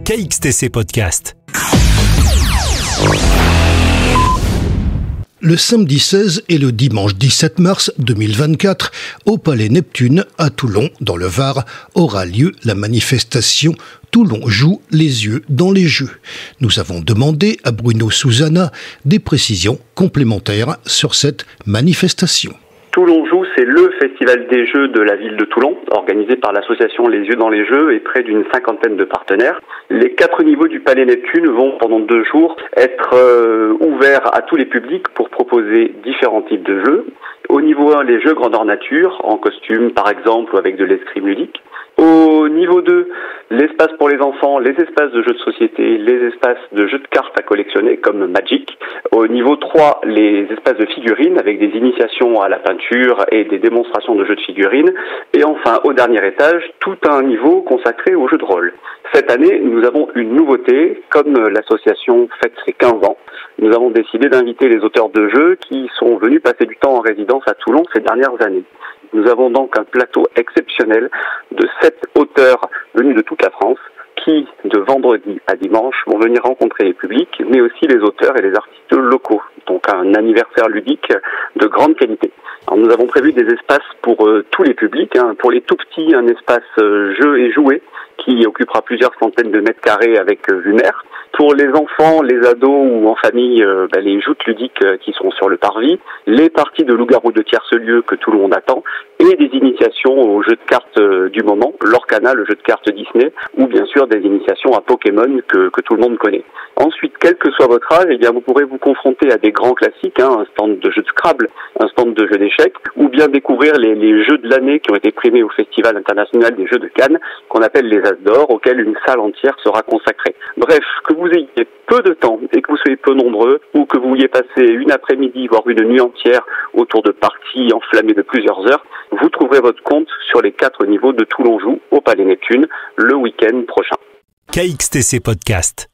KXTC Podcast. Le samedi 16 et le dimanche 17 mars 2024, au Palais Neptune, à Toulon, dans le Var, aura lieu la manifestation « Toulon joue les yeux dans les jeux ». Nous avons demandé à Bruno Susana des précisions complémentaires sur cette manifestation. Toulon joue, c'est le festival des jeux de la ville de Toulon, organisé par l'association Les Yeux dans les Jeux et près d'une cinquantaine de partenaires. Les 4 niveaux du Palais Neptune vont pendant 2 jours être ouverts à tous les publics pour proposer différents types de jeux. Au niveau 1, les jeux grandeur nature, en costume par exemple ou avec de l'escrime ludique. Au niveau 2, l'espace pour les enfants, les espaces de jeux de société, les espaces de jeux de cartes à collectionner comme Magic. Au niveau 3, les espaces de figurines avec des initiations à la peinture et des démonstrations de jeux de figurines. Et enfin, au dernier étage, tout un niveau consacré aux jeux de rôle. Cette année, nous avons une nouveauté. Comme l'association fête ses 15 ans, nous avons décidé d'inviter les auteurs de jeux qui sont venus passer du temps en résidence à Toulon ces dernières années. Nous avons donc un plateau exceptionnel de 7 auteurs venus de toute la France qui, de vendredi à dimanche, vont venir rencontrer les publics, mais aussi les auteurs et les artistes locaux. Donc un anniversaire ludique de grande qualité. Alors, nous avons prévu des espaces pour tous les publics. Pour les tout petits, un espace jeux et jouets qui occupera plusieurs centaines de mètres carrés avec vue mer. Pour les enfants, les ados ou en famille, les joutes ludiques qui sont sur le parvis, les parties de loup-garou de tierce-lieu que tout le monde attend, et des initiations aux jeux de cartes du moment, l'Orcana, le jeu de cartes Disney, ou bien sûr des initiations à Pokémon que tout le monde connaît. Ensuite, quel que soit votre âge, vous pourrez vous confronter à des grands classiques, un stand de jeux de Scrabble, un stand de jeux d'échecs, ou bien découvrir les jeux de l'année qui ont été primés au Festival international des jeux de Cannes, qu'on appelle les As d'or, auxquels une salle entière sera consacrée. Bref, que vous ayez peu de temps et que vous soyez peu nombreux, ou que vous vouliez passer une après-midi, voire une nuit entière autour de parties enflammées de plusieurs heures, vous trouverez votre compte sur les 4 niveaux de Toulon joue au Palais Neptune le week-end prochain. KXTC Podcast.